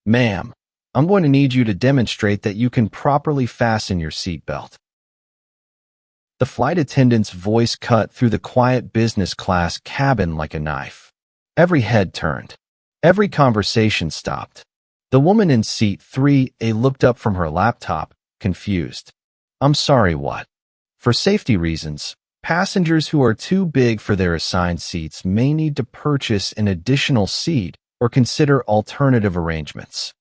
Ma'am, I'm going to need you to demonstrate that you can properly fasten your seatbelt. The flight attendant's voice cut through the quiet business class cabin like a knife. Every head turned. Every conversation stopped. The woman in seat 3A looked up from her laptop, confused. I'm sorry, what? For safety reasons, passengers who are too big for their assigned seats may need to purchase an additional seat or consider alternative arrangements.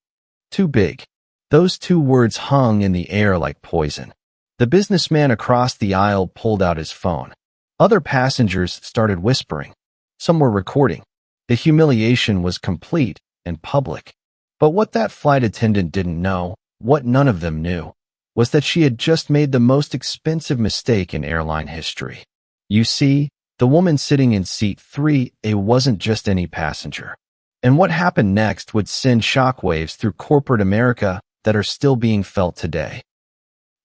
Too big. Those two words hung in the air like poison. The businessman across the aisle pulled out his phone. Other passengers started whispering. Some were recording. The humiliation was complete and public. But what that flight attendant didn't know, what none of them knew, was that she had just made the most expensive mistake in airline history. You see, the woman sitting in seat 3A wasn't just any passenger. And what happened next would send shockwaves through corporate America that are still being felt today.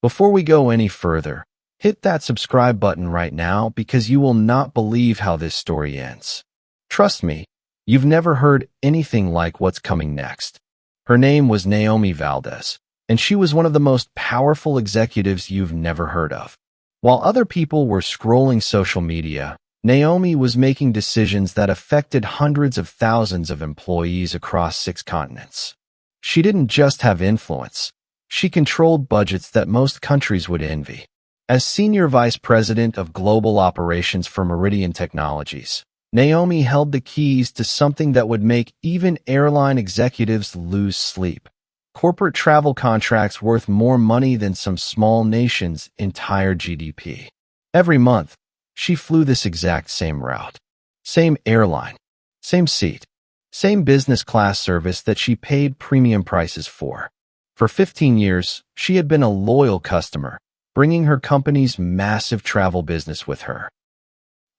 Before we go any further, hit that subscribe button right now because you will not believe how this story ends. Trust me, you've never heard anything like what's coming next. Her name was Naomi Valdez, and she was one of the most powerful executives you've never heard of. While other people were scrolling social media, Naomi was making decisions that affected hundreds of thousands of employees across 6 continents. She didn't just have influence. She controlled budgets that most countries would envy. As Senior Vice President of Global Operations for Meridian Technologies, Naomi held the keys to something that would make even airline executives lose sleep. Corporate travel contracts worth more money than some small nation's entire GDP. Every month, she flew this exact same route. Same airline, same seat, same business class service that she paid premium prices for. For 15 years, she had been a loyal customer, bringing her company's massive travel business with her.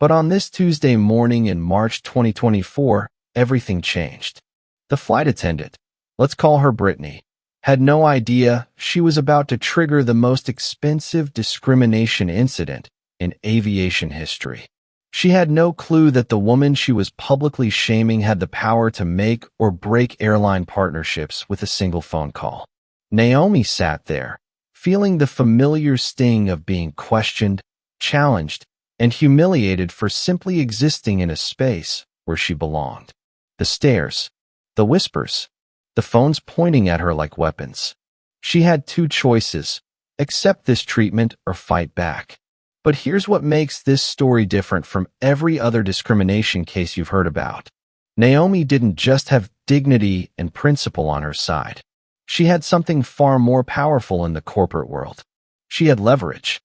But on this Tuesday morning in March 2024, everything changed. The flight attendant, let's call her Brittany, had no idea she was about to trigger the most expensive discrimination incident in aviation history. She had no clue that the woman she was publicly shaming had the power to make or break airline partnerships with a single phone call. Naomi sat there, feeling the familiar sting of being questioned, challenged, and humiliated for simply existing in a space where she belonged. The stares, the whispers, the phones pointing at her like weapons. She had 2 choices: accept this treatment or fight back. But here's what makes this story different from every other discrimination case you've heard about. Naomi didn't just have dignity and principle on her side. She had something far more powerful in the corporate world. She had leverage.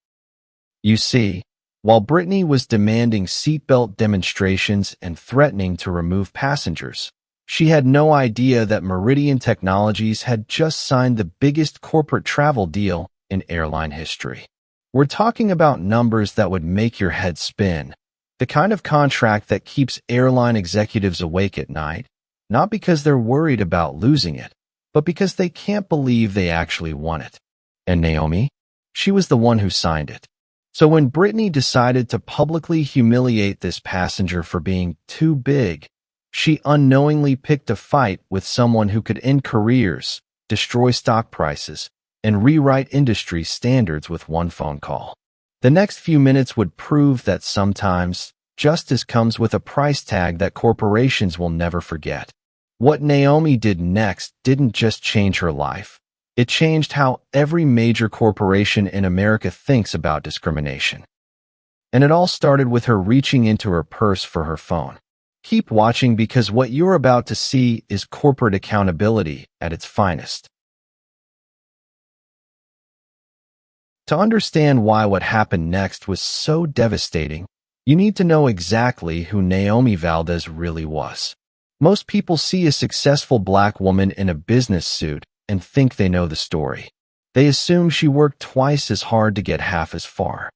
You see, while Brittany was demanding seatbelt demonstrations and threatening to remove passengers, she had no idea that Meridian Technologies had just signed the biggest corporate travel deal in airline history. We're talking about numbers that would make your head spin, the kind of contract that keeps airline executives awake at night, not because they're worried about losing it, but because they can't believe they actually won it. And Naomi? She was the one who signed it. So when Brittany decided to publicly humiliate this passenger for being too big, she unknowingly picked a fight with someone who could end careers, destroy stock prices, and rewrite industry standards with one phone call. The next few minutes would prove that sometimes justice comes with a price tag that corporations will never forget. What Naomi did next didn't just change her life. It changed how every major corporation in America thinks about discrimination. And it all started with her reaching into her purse for her phone. Keep watching because what you're about to see is corporate accountability at its finest. To understand why what happened next was so devastating, you need to know exactly who Naomi Valdez really was. Most people see a successful black woman in a business suit and think they know the story. They assume she worked twice as hard to get half as far.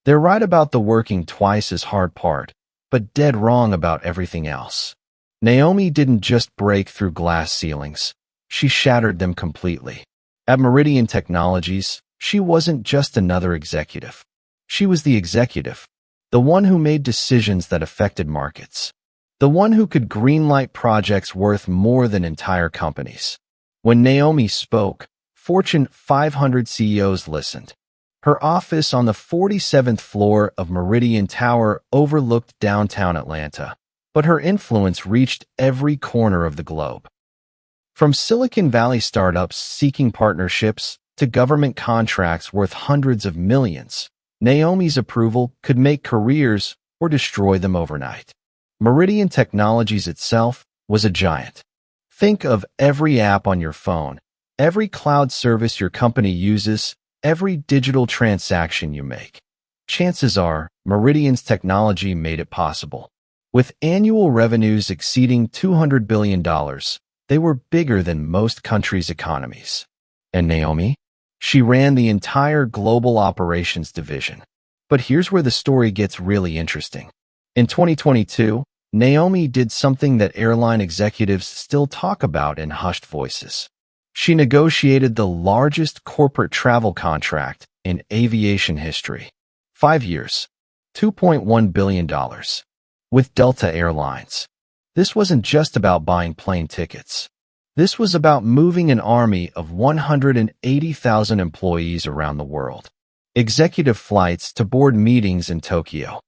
They're right about the working twice as hard part, but dead wrong about everything else. Naomi didn't just break through glass ceilings. She shattered them completely. At Meridian Technologies, she wasn't just another executive. She was the executive, the one who made decisions that affected markets, the one who could greenlight projects worth more than entire companies. When Naomi spoke, Fortune 500 CEOs listened. Her office on the 47th floor of Meridian Tower overlooked downtown Atlanta, but her influence reached every corner of the globe. From Silicon Valley startups seeking partnerships to government contracts worth hundreds of millions, Naomi's approval could make careers or destroy them overnight. Meridian Technologies itself was a giant. Think of every app on your phone, every cloud service your company uses, every digital transaction you make. Chances are, Meridian's technology made it possible. With annual revenues exceeding $200 billion, they were bigger than most countries' economies. And Naomi? She ran the entire global operations division. But here's where the story gets really interesting. In 2022, Naomi did something that airline executives still talk about in hushed voices. She negotiated the largest corporate travel contract in aviation history. 5 years, $2.1 billion. With Delta Airlines. This wasn't just about buying plane tickets. This was about moving an army of 180,000 employees around the world. Executive flights to board meetings in Tokyo.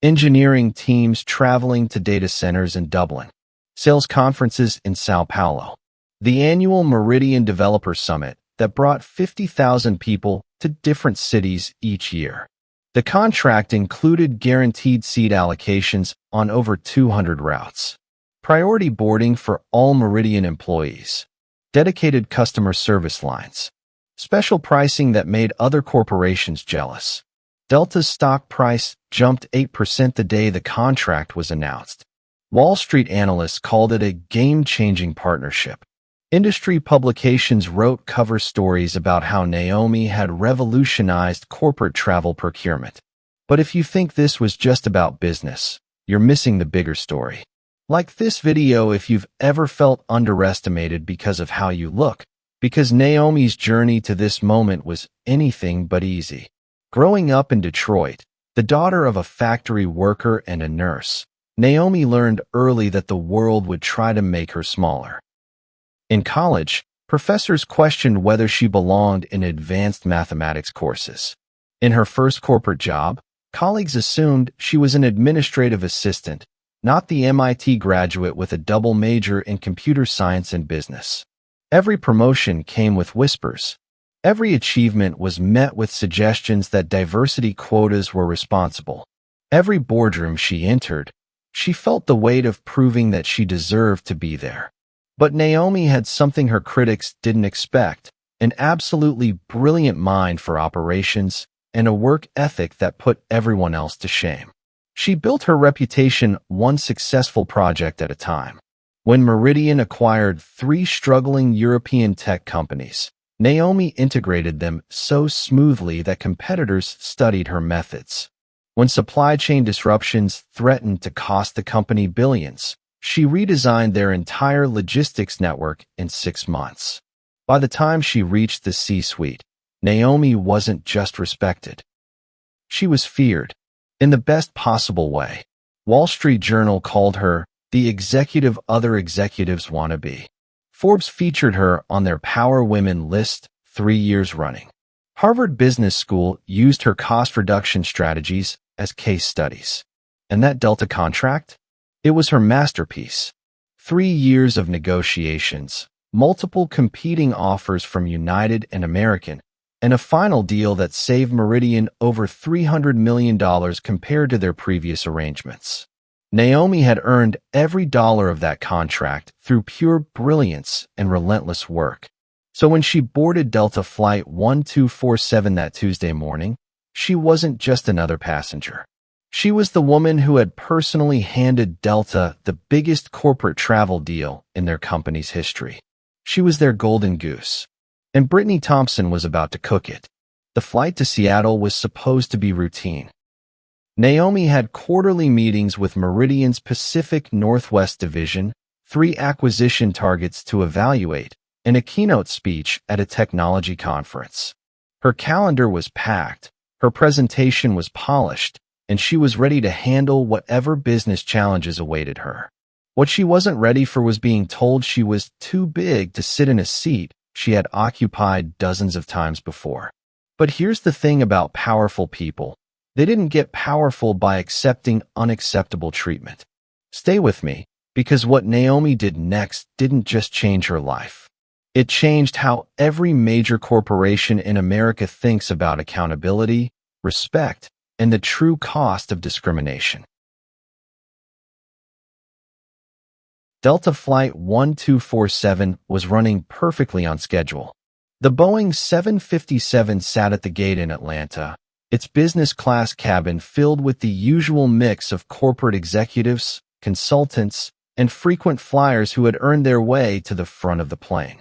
Engineering teams traveling to data centers in Dublin. Sales conferences in Sao Paulo. The annual Meridian Developer Summit that brought 50,000 people to different cities each year. The contract included guaranteed seat allocations on over 200 routes. Priority boarding for all Meridian employees. Dedicated customer service lines. Special pricing that made other corporations jealous. Delta's stock price jumped 8% the day the contract was announced. Wall Street analysts called it a game-changing partnership. Industry publications wrote cover stories about how Naomi had revolutionized corporate travel procurement. But if you think this was just about business, you're missing the bigger story. Like this video if you've ever felt underestimated because of how you look, because Naomi's journey to this moment was anything but easy. Growing up in Detroit, the daughter of a factory worker and a nurse, Naomi learned early that the world would try to make her smaller. In college, professors questioned whether she belonged in advanced mathematics courses. In her first corporate job, colleagues assumed she was an administrative assistant, not the MIT graduate with a double major in computer science and business. Every promotion came with whispers. Every achievement was met with suggestions that diversity quotas were responsible. Every boardroom she entered, she felt the weight of proving that she deserved to be there. But Naomi had something her critics didn't expect, an absolutely brilliant mind for operations and a work ethic that put everyone else to shame. She built her reputation one successful project at a time. When Meridian acquired 3 struggling European tech companies, Naomi integrated them so smoothly that competitors studied her methods. When supply chain disruptions threatened to cost the company billions, she redesigned their entire logistics network in 6 months. By the time she reached the C-suite, Naomi wasn't just respected. She was feared, in the best possible way. Wall Street Journal called her the executive other executives want to be. Forbes featured her on their Power Women list 3 years running. Harvard Business School used her cost reduction strategies as case studies. And that Delta contract? It was her masterpiece. 3 years of negotiations, multiple competing offers from United and American, and a final deal that saved Meridian over $300 million compared to their previous arrangements. Naomi had earned every dollar of that contract through pure brilliance and relentless work. So when she boarded Delta Flight 1247 that Tuesday morning, she wasn't just another passenger. She was the woman who had personally handed Delta the biggest corporate travel deal in their company's history. She was their golden goose. And Brittany Thompson was about to cook it. The flight to Seattle was supposed to be routine. Naomi had quarterly meetings with Meridian's Pacific Northwest Division, 3 acquisition targets to evaluate, and a keynote speech at a technology conference. Her calendar was packed, her presentation was polished, and she was ready to handle whatever business challenges awaited her. What she wasn't ready for was being told she was too big to sit in a seat she had occupied dozens of times before. But here's the thing about powerful people. They didn't get powerful by accepting unacceptable treatment. Stay with me, because what Naomi did next didn't just change her life. It changed how every major corporation in America thinks about accountability, respect, and the true cost of discrimination. Delta Flight 1247 was running perfectly on schedule. The Boeing 757 sat at the gate in Atlanta, its business class cabin filled with the usual mix of corporate executives, consultants, and frequent flyers who had earned their way to the front of the plane.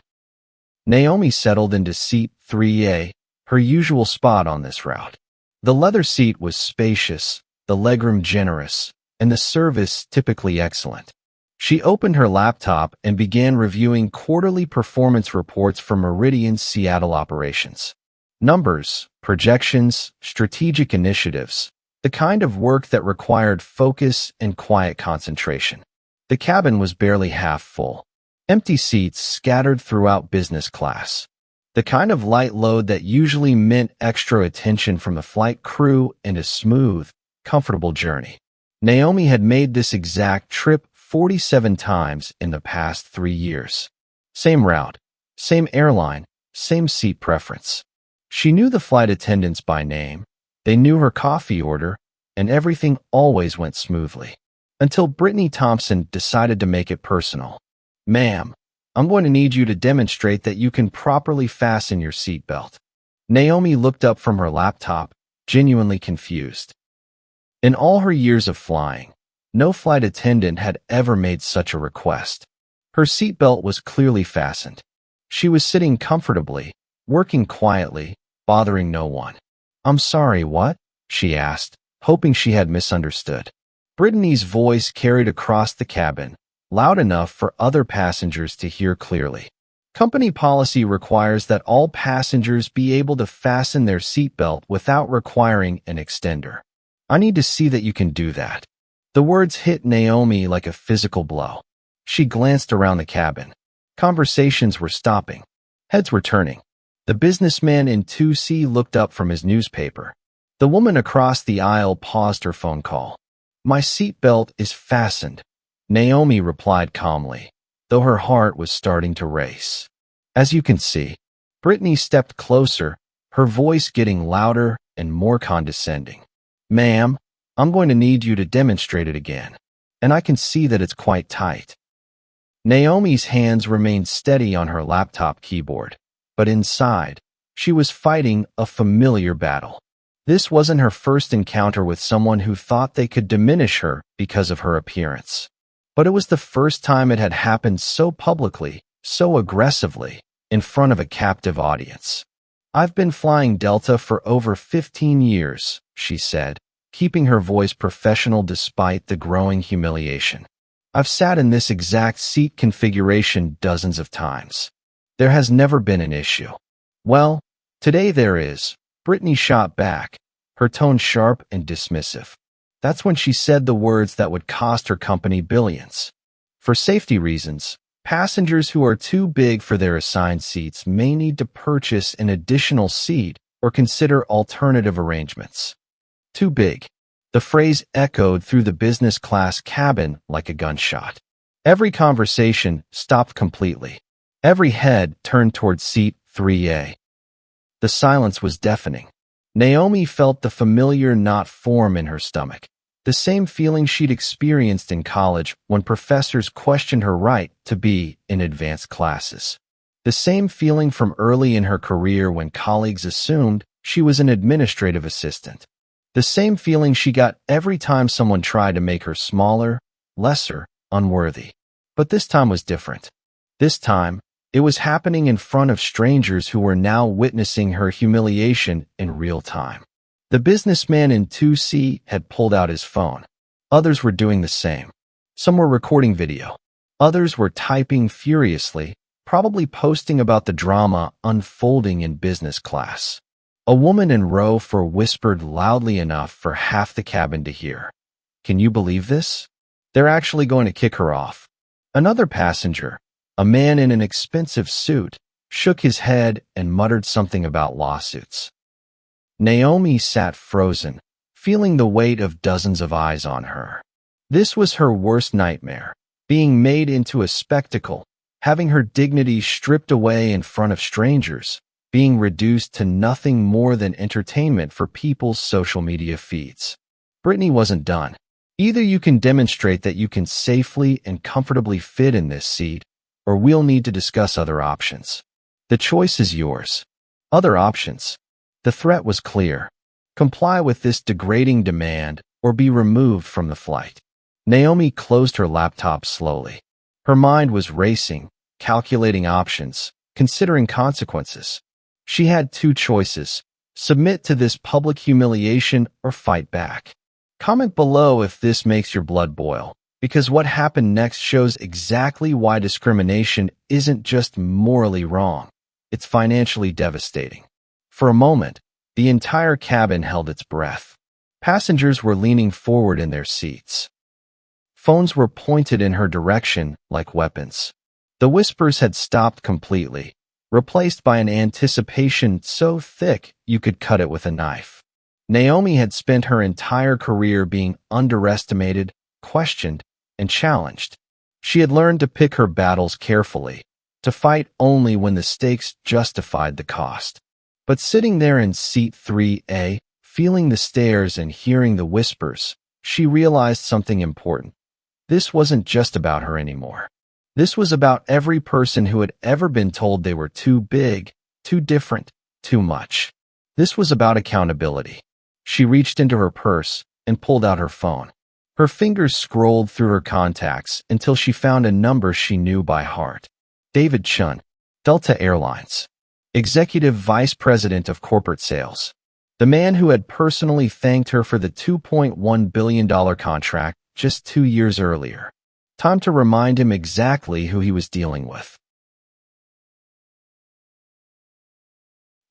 Naomi settled into seat 3A, her usual spot on this route. The leather seat was spacious, the legroom generous, and the service typically excellent. She opened her laptop and began reviewing quarterly performance reports for Meridian's Seattle operations. Numbers, projections, strategic initiatives, the kind of work that required focus and quiet concentration. The cabin was barely half full. Empty seats scattered throughout business class. The kind of light load that usually meant extra attention from the flight crew and a smooth, comfortable journey. Naomi had made this exact trip 47 times in the past 3 years. Same route, same airline, same seat preference. She knew the flight attendants by name, they knew her coffee order, and everything always went smoothly. Until Brittany Thompson decided to make it personal. "Ma'am, I'm going to need you to demonstrate that you can properly fasten your seatbelt." Naomi looked up from her laptop, genuinely confused. In all her years of flying, no flight attendant had ever made such a request. Her seatbelt was clearly fastened. She was sitting comfortably, working quietly, bothering no one. "I'm sorry, what?" she asked, hoping she had misunderstood. Brittany's voice carried across the cabin, loud enough for other passengers to hear clearly. Company policy requires that all passengers be able to fasten their seatbelt without requiring an extender. I need to see that you can do that. The words hit Naomi like a physical blow. She glanced around the cabin. Conversations were stopping. Heads were turning. The businessman in 2C looked up from his newspaper. The woman across the aisle paused her phone call. "My seatbelt is fastened," Naomi replied calmly, though her heart was starting to race. As you can see, Brittany stepped closer, her voice getting louder and more condescending. "Ma'am, I'm going to need you to demonstrate it again, and I can see that it's quite tight." Naomi's hands remained steady on her laptop keyboard, but inside, she was fighting a familiar battle. This wasn't her first encounter with someone who thought they could diminish her because of her appearance. But it was the first time it had happened so publicly, so aggressively, in front of a captive audience. "I've been flying Delta for over 15 years, she said, keeping her voice professional despite the growing humiliation. "I've sat in this exact seat configuration dozens of times. There has never been an issue." "Well, today there is," Brittany shot back, her tone sharp and dismissive. That's when she said the words that would cost her company billions. For safety reasons, passengers who are too big for their assigned seats may need to purchase an additional seat or consider alternative arrangements. Too big. The phrase echoed through the business class cabin like a gunshot. Every conversation stopped completely. Every head turned toward seat 3A. The silence was deafening. Naomi felt the familiar knot form in her stomach, the same feeling she'd experienced in college when professors questioned her right to be in advanced classes. The same feeling from early in her career when colleagues assumed she was an administrative assistant. The same feeling she got every time someone tried to make her smaller, lesser, unworthy. But this time was different. This time, it was happening in front of strangers who were now witnessing her humiliation in real time. The businessman in 2C had pulled out his phone. Others were doing the same. Some were recording video. Others were typing furiously, probably posting about the drama unfolding in business class. A woman in row 4 whispered loudly enough for half the cabin to hear. "Can you believe this? They're actually going to kick her off. Another passenger, a man in an expensive suit, shook his head and muttered something about lawsuits. Naomi sat frozen, feeling the weight of dozens of eyes on her. This was her worst nightmare, being made into a spectacle, having her dignity stripped away in front of strangers, being reduced to nothing more than entertainment for people's social media feeds. Brittany wasn't done. Either you can demonstrate that you can safely and comfortably fit in this seat, or we'll need to discuss other options. The choice is yours. Other options. The threat was clear. Comply with this degrading demand or be removed from the flight. Naomi closed her laptop slowly. Her mind was racing, calculating options, considering consequences. She had two choices: submit to this public humiliation or fight back. Comment below if this makes your blood boil, because what happened next shows exactly why discrimination isn't just morally wrong, it's financially devastating. For a moment, the entire cabin held its breath. Passengers were leaning forward in their seats. Phones were pointed in her direction like weapons. The whispers had stopped completely, replaced by an anticipation so thick you could cut it with a knife. Naomi had spent her entire career being underestimated, questioned, and challenged. She had learned to pick her battles carefully, to fight only when the stakes justified the cost. But sitting there in seat 3A, feeling the stares and hearing the whispers, she realized something important. This wasn't just about her anymore. This was about every person who had ever been told they were too big, too different, too much. This was about accountability. She reached into her purse and pulled out her phone. Her fingers scrolled through her contacts until she found a number she knew by heart. David Chun, Delta Airlines, Executive Vice President of Corporate Sales. The man who had personally thanked her for the $2.1 billion contract just 2 years earlier. Time to remind him exactly who he was dealing with.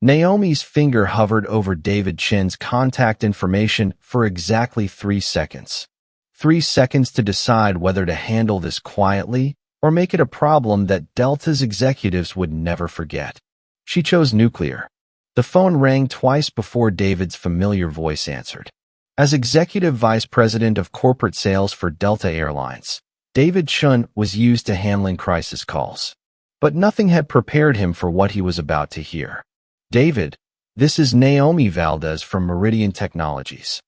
Naomi's finger hovered over David Chin's contact information for exactly 3 seconds. 3 seconds to decide whether to handle this quietly or make it a problem that Delta's executives would never forget. She chose nuclear. The phone rang twice before David's familiar voice answered. As Executive Vice President of Corporate Sales for Delta Airlines, David Chun was used to handling crisis calls. But nothing had prepared him for what he was about to hear. David, this is Naomi Valdez from Meridian Technologies.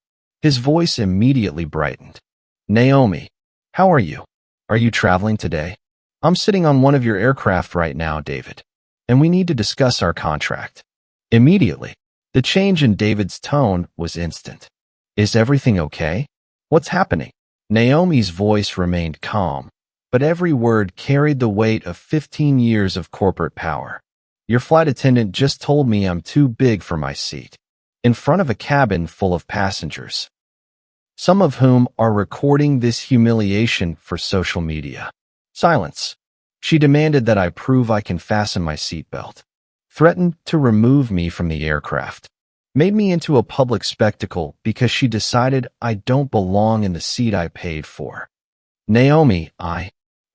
His voice immediately brightened. Naomi, how are you? Are you traveling today? I'm sitting on one of your aircraft right now, David, and we need to discuss our contract. Immediately, the change in David's tone was instant. Is everything okay? What's happening? Naomi's voice remained calm, but every word carried the weight of 15 years of corporate power. Your flight attendant just told me I'm too big for my seat, in front of a cabin full of passengers, some of whom are recording this humiliation for social media. Silence. She demanded that I prove I can fasten my seatbelt, threatened to remove me from the aircraft, made me into a public spectacle because she decided I don't belong in the seat I paid for. Naomi,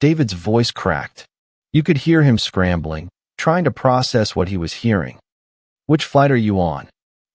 David's voice cracked. You could hear him scrambling, trying to process what he was hearing. Which flight are you on?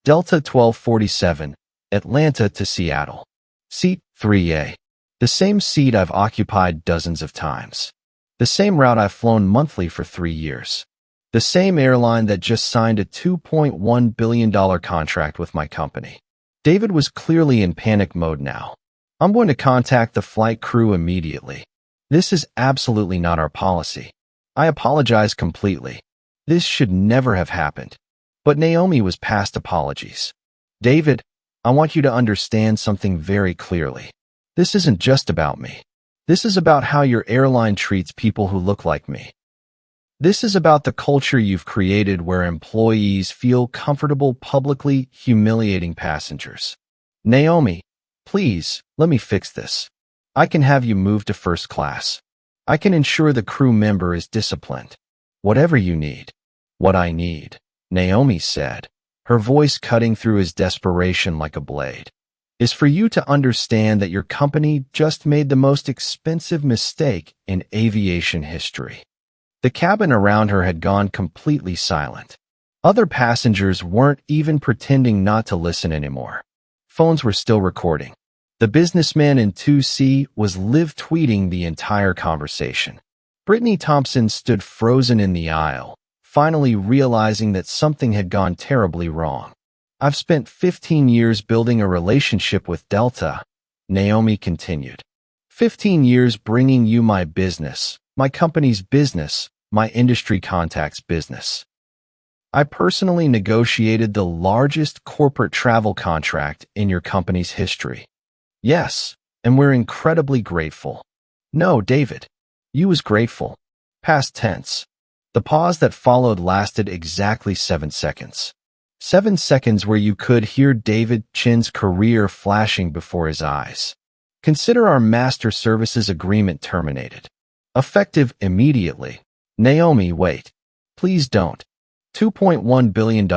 Delta 1247, Atlanta to Seattle. Seat 3A. The same seat I've occupied dozens of times. The same route I've flown monthly for 3 years. The same airline that just signed a $2.1 billion contract with my company. David was clearly in panic mode now. I'm going to contact the flight crew immediately. This is absolutely not our policy. I apologize completely. This should never have happened. But Naomi was past apologies. David, I want you to understand something very clearly. This isn't just about me. This is about how your airline treats people who look like me. This is about the culture you've created where employees feel comfortable publicly humiliating passengers. Naomi, please, let me fix this. I can have you moved to first class. I can ensure the crew member is disciplined. Whatever you need. What I need, Naomi said, her voice cutting through his desperation like a blade. is for you to understand that your company just made the most expensive mistake in aviation history. The cabin around her had gone completely silent. Other passengers weren't even pretending not to listen anymore. Phones were still recording. The businessman in 2C was live tweeting the entire conversation. Brittany Thompson stood frozen in the aisle, finally realizing that something had gone terribly wrong. I've spent 15 years building a relationship with Delta, Naomi continued. 15 years bringing you my business, my company's business, my industry contacts business. I personally negotiated the largest corporate travel contract in your company's history. Yes, and we're incredibly grateful. No, David. You was grateful. Past tense. The pause that followed lasted exactly 7 seconds. 7 seconds where you could hear David Chin's career flashing before his eyes. Consider our master services agreement terminated. Effective immediately. Naomi, wait. Please don't. $2.1 billion,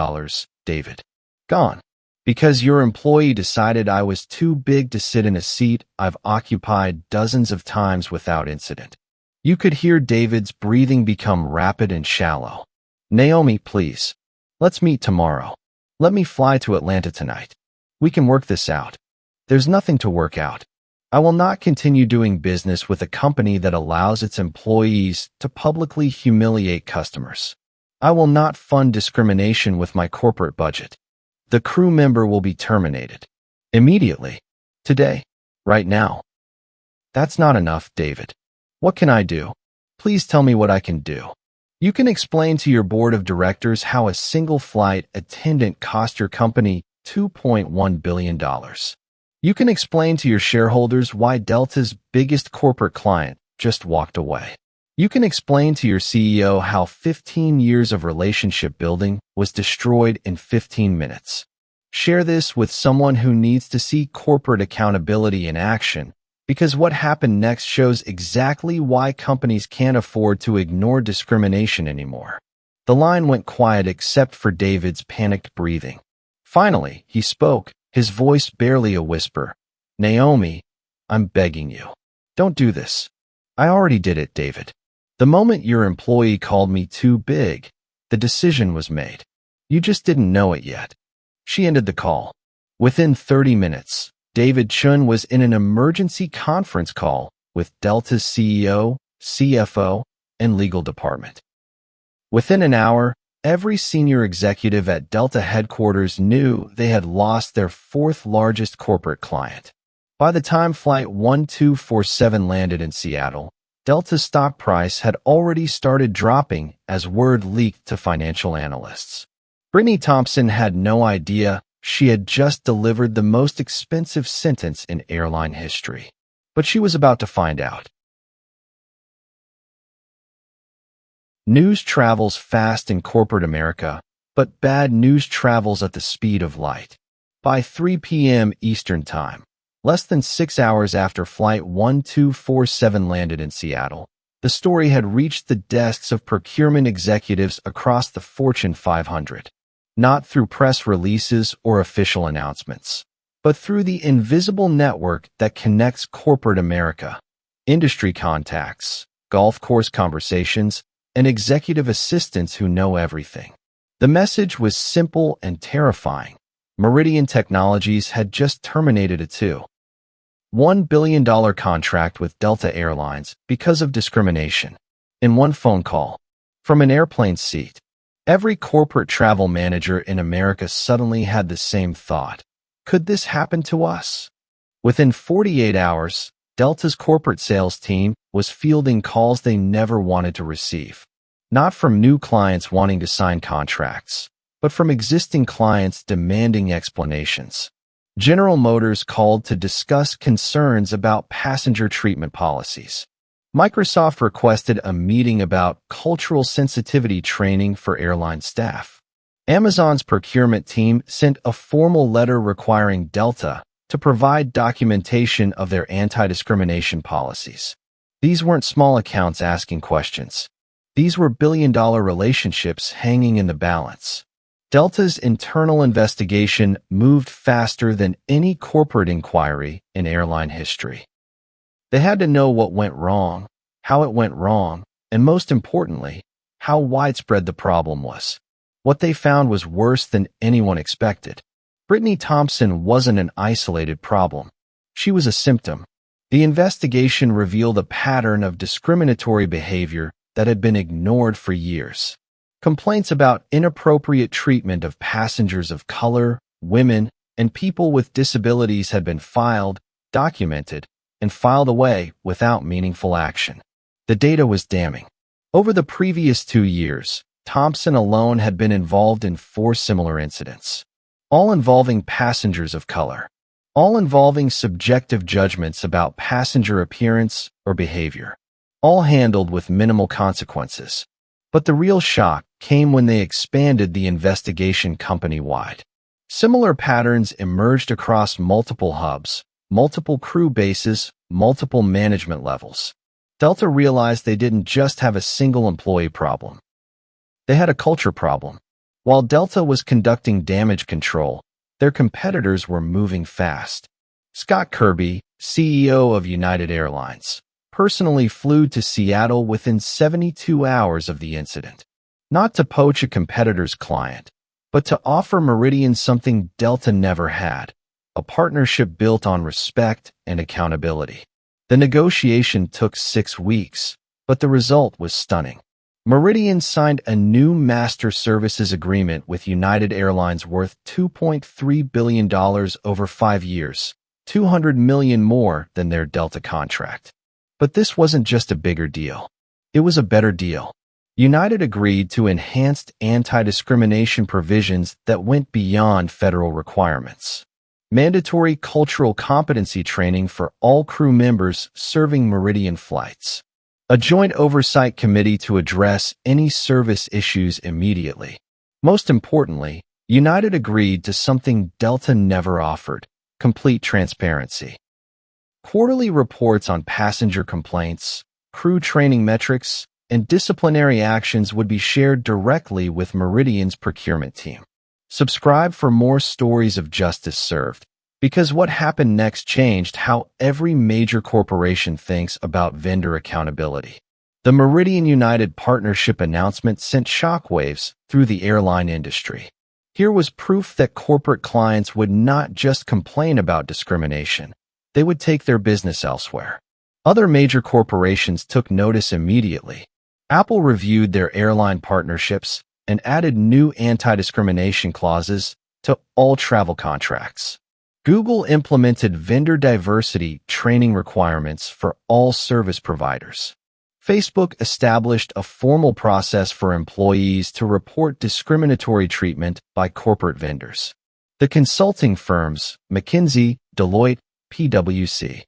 David. Gone. Because your employee decided I was too big to sit in a seat I've occupied dozens of times without incident. You could hear David's breathing become rapid and shallow. Naomi, please. Let's meet tomorrow. Let me fly to Atlanta tonight. We can work this out. There's nothing to work out. I will not continue doing business with a company that allows its employees to publicly humiliate customers. I will not fund discrimination with my corporate budget. The crew member will be terminated. Immediately. Today. Right now. That's not enough, David. What can I do? Please tell me what I can do. You can explain to your board of directors how a single flight attendant cost your company $2.1 billion. You can explain to your shareholders why Delta's biggest corporate client just walked away. You can explain to your CEO how 15 years of relationship building was destroyed in 15 minutes. Share this with someone who needs to see corporate accountability in action, because what happened next shows exactly why companies can't afford to ignore discrimination anymore. The line went quiet except for David's panicked breathing. Finally, he spoke, his voice barely a whisper. Naomi, I'm begging you. Don't do this. I already did it, David. The moment your employee called me too big, the decision was made. You just didn't know it yet. She ended the call. Within 30 minutes, David Chun was in an emergency conference call with Delta's CEO, CFO, and legal department. Within an hour, every senior executive at Delta headquarters knew they had lost their fourth largest corporate client. By the time Flight 1247 landed in Seattle, Delta's stock price had already started dropping as word leaked to financial analysts. Brittany Thompson had no idea she had just delivered the most expensive sentence in airline history. But she was about to find out. News travels fast in corporate America, but bad news travels at the speed of light. By 3 p.m. Eastern Time, less than 6 hours after Flight 1247 landed in Seattle, the story had reached the desks of procurement executives across the Fortune 500. Not through press releases or official announcements, but through the invisible network that connects corporate America, industry contacts, golf course conversations, and executive assistants who know everything. The message was simple and terrifying. Meridian Technologies had just terminated a $2.1 billion contract with Delta Airlines because of discrimination. In one phone call, from an airplane seat, every corporate travel manager in America suddenly had the same thought. Could this happen to us? Within 48 hours, Delta's corporate sales team was fielding calls they never wanted to receive. Not from new clients wanting to sign contracts, but from existing clients demanding explanations. General Motors called to discuss concerns about passenger treatment policies. Microsoft requested a meeting about cultural sensitivity training for airline staff. Amazon's procurement team sent a formal letter requiring Delta to provide documentation of their anti-discrimination policies. These weren't small accounts asking questions. These were billion-dollar relationships hanging in the balance. Delta's internal investigation moved faster than any corporate inquiry in airline history. They had to know what went wrong, how it went wrong, and most importantly, how widespread the problem was. What they found was worse than anyone expected. Brittany Thompson wasn't an isolated problem. She was a symptom. The investigation revealed a pattern of discriminatory behavior that had been ignored for years. Complaints about inappropriate treatment of passengers of color, women, and people with disabilities had been filed, documented, and filed away without meaningful action. The data was damning. Over the previous 2 years, Thompson alone had been involved in 4 similar incidents, all involving passengers of color, all involving subjective judgments about passenger appearance or behavior, all handled with minimal consequences. But the real shock came when they expanded the investigation company-wide. Similar patterns emerged across multiple hubs, multiple crew bases, multiple management levels. Delta realized they didn't just have a single employee problem. They had a culture problem. While Delta was conducting damage control, their competitors were moving fast. Scott Kirby, CEO of United Airlines, personally flew to Seattle within 72 hours of the incident, not to poach a competitor's client, but to offer Meridian something Delta never had, a partnership built on respect and accountability. The negotiation took 6 weeks, but the result was stunning. Meridian signed a new master services agreement with United Airlines worth $2.3 billion over 5 years, $200 million more than their Delta contract. But this wasn't just a bigger deal. It was a better deal. United agreed to enhanced anti-discrimination provisions that went beyond federal requirements. Mandatory cultural competency training for all crew members serving Meridian flights. A joint oversight committee to address any service issues immediately. Most importantly, United agreed to something Delta never offered: complete transparency. Quarterly reports on passenger complaints, crew training metrics, and disciplinary actions would be shared directly with Meridian's procurement team. Subscribe for more stories of justice served, because what happened next changed how every major corporation thinks about vendor accountability. The Meridian United partnership announcement sent shockwaves through the airline industry. Here was proof that corporate clients would not just complain about discrimination. They would take their business elsewhere. Other major corporations took notice immediately. Apple reviewed their airline partnerships and added new anti-discrimination clauses to all travel contracts. Google implemented vendor diversity training requirements for all service providers. Facebook established a formal process for employees to report discriminatory treatment by corporate vendors. The consulting firms, McKinsey, Deloitte, PwC,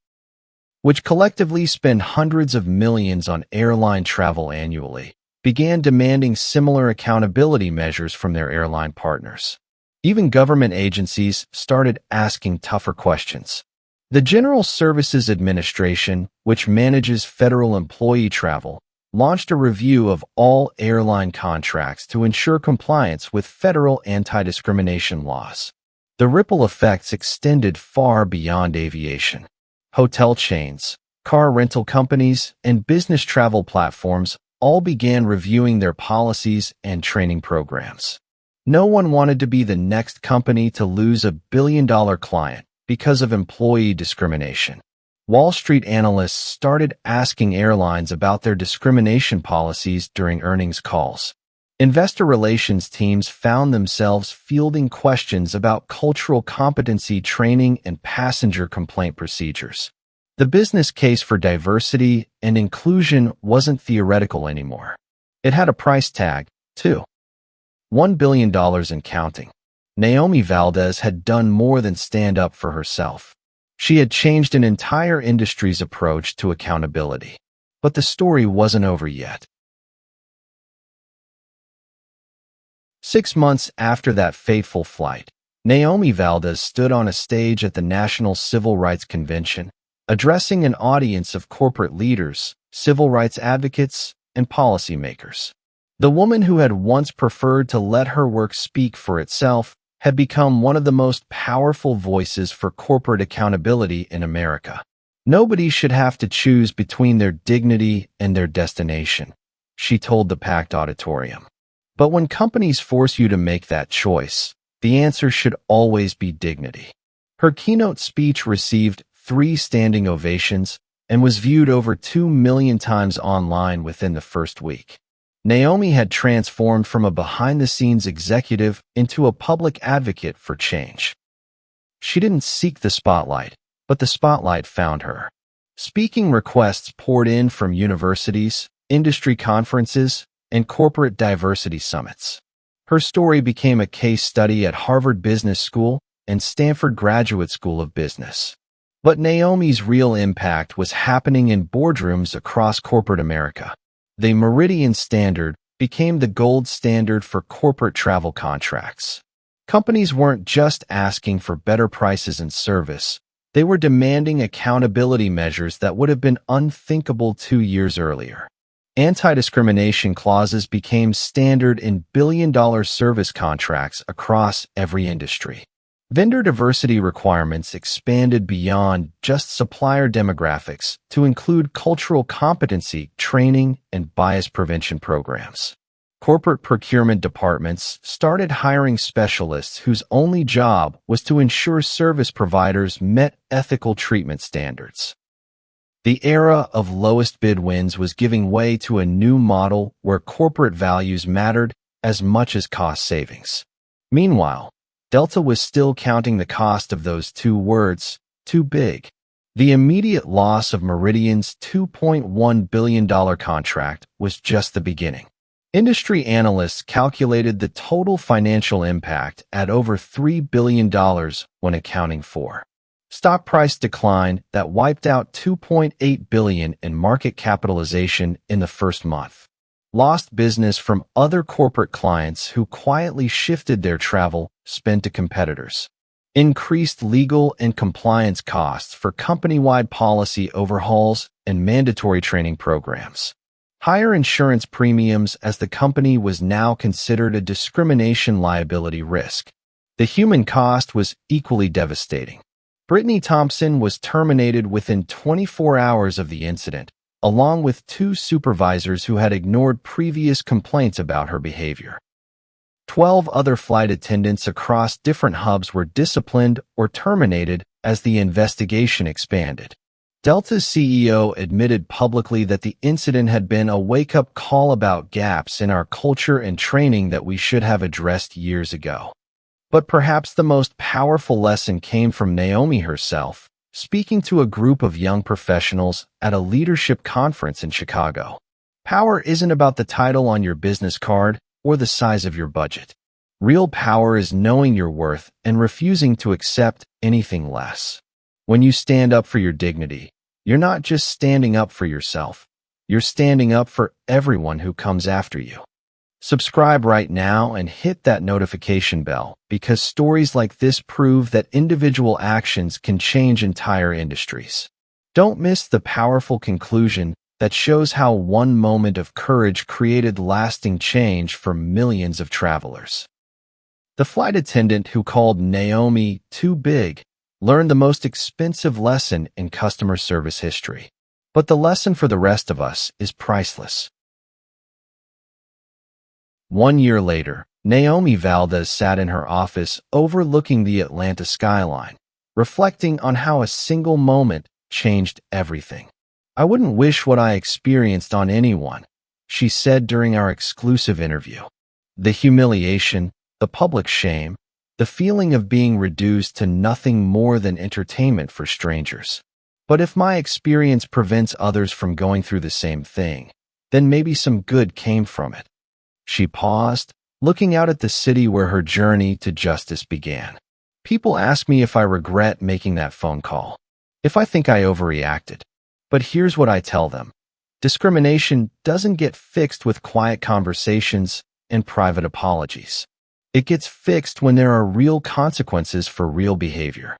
which collectively spend hundreds of millions on airline travel annually, began demanding similar accountability measures from their airline partners. Even government agencies started asking tougher questions. The General Services Administration, which manages federal employee travel, launched a review of all airline contracts to ensure compliance with federal anti-discrimination laws. The ripple effects extended far beyond aviation. Hotel chains, car rental companies, and business travel platforms all began reviewing their policies and training programs. No one wanted to be the next company to lose a billion-dollar client because of employee discrimination. Wall Street analysts started asking airlines about their discrimination policies during earnings calls. Investor relations teams found themselves fielding questions about cultural competency training and passenger complaint procedures. The business case for diversity and inclusion wasn't theoretical anymore. It had a price tag, too. $1 billion and counting. Naomi Valdez had done more than stand up for herself. She had changed an entire industry's approach to accountability. But the story wasn't over yet. 6 months after that fateful flight, Naomi Valdez stood on a stage at the National Civil Rights Convention, addressing an audience of corporate leaders, civil rights advocates, and policymakers. The woman who had once preferred to let her work speak for itself had become one of the most powerful voices for corporate accountability in America. Nobody should have to choose between their dignity and their destination, she told the packed auditorium. But when companies force you to make that choice, the answer should always be dignity. Her keynote speech received 3 standing ovations and was viewed over 2 million times online within the first week. Naomi had transformed from a behind-the-scenes executive into a public advocate for change. She didn't seek the spotlight, but the spotlight found her. Speaking requests poured in from universities, industry conferences, and corporate diversity summits. Her story became a case study at Harvard Business School and Stanford Graduate School of Business. But Naomi's real impact was happening in boardrooms across corporate America. The Meridian Standard became the gold standard for corporate travel contracts. Companies weren't just asking for better prices and service, they were demanding accountability measures that would have been unthinkable 2 years earlier. Anti-discrimination clauses became standard in billion-dollar service contracts across every industry. Vendor diversity requirements expanded beyond just supplier demographics to include cultural competency, training, and bias prevention programs. Corporate procurement departments started hiring specialists whose only job was to ensure service providers met ethical treatment standards. The era of lowest bid wins was giving way to a new model where corporate values mattered as much as cost savings. Meanwhile, Delta was still counting the cost of those 2 words, too big. The immediate loss of Meridian's $2.1 billion contract was just the beginning. Industry analysts calculated the total financial impact at over $3 billion when accounting for stock price decline that wiped out $2.8 billion in market capitalization in the first month. Lost business from other corporate clients who quietly shifted their travel spend to competitors. Increased legal and compliance costs for company-wide policy overhauls and mandatory training programs. Higher insurance premiums as the company was now considered a discrimination liability risk. The human cost was equally devastating. Brittany Thompson was terminated within 24 hours of the incident, along with 2 supervisors who had ignored previous complaints about her behavior. 12 other flight attendants across different hubs were disciplined or terminated as the investigation expanded. Delta's CEO admitted publicly that the incident had been a wake-up call about gaps in our culture and training that we should have addressed years ago. But perhaps the most powerful lesson came from Naomi herself, speaking to a group of young professionals at a leadership conference in Chicago. Power isn't about the title on your business card or the size of your budget. Real power is knowing your worth and refusing to accept anything less. When you stand up for your dignity, you're not just standing up for yourself. You're standing up for everyone who comes after you. Subscribe right now and hit that notification bell because stories like this prove that individual actions can change entire industries. Don't miss the powerful conclusion that shows how one moment of courage created lasting change for millions of travelers. The flight attendant who called Naomi too big learned the most expensive lesson in customer service history. But the lesson for the rest of us is priceless. 1 year later, Naomi Valdez sat in her office overlooking the Atlanta skyline, reflecting on how a single moment changed everything. "I wouldn't wish what I experienced on anyone," she said during our exclusive interview. The humiliation, the public shame, the feeling of being reduced to nothing more than entertainment for strangers. But if my experience prevents others from going through the same thing, then maybe some good came from it. She paused, looking out at the city where her journey to justice began. People ask me if I regret making that phone call, if I think I overreacted. But here's what I tell them. Discrimination doesn't get fixed with quiet conversations and private apologies. It gets fixed when there are real consequences for real behavior.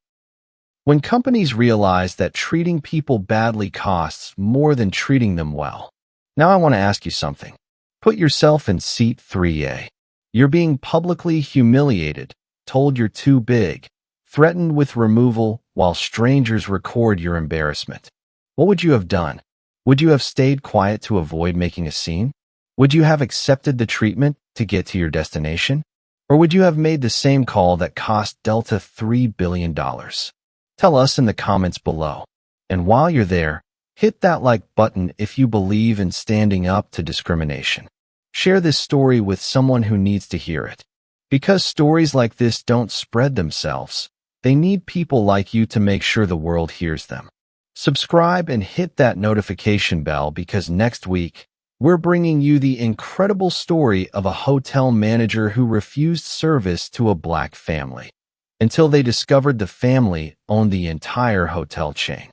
When companies realize that treating people badly costs more than treating them well. Now I want to ask you something. Put yourself in seat 3A. You're being publicly humiliated, told you're too big, threatened with removal while strangers record your embarrassment. What would you have done? Would you have stayed quiet to avoid making a scene? Would you have accepted the treatment to get to your destination? Or would you have made the same call that cost Delta $3 billion? Tell us in the comments below. And while you're there, hit that like button if you believe in standing up to discrimination. Share this story with someone who needs to hear it. Because stories like this don't spread themselves, they need people like you to make sure the world hears them. Subscribe and hit that notification bell because next week, we're bringing you the incredible story of a hotel manager who refused service to a Black family until they discovered the family owned the entire hotel chain.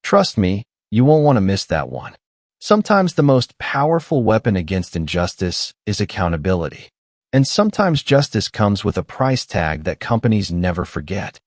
Trust me, you won't want to miss that one. Sometimes the most powerful weapon against injustice is accountability. And sometimes justice comes with a price tag that companies never forget.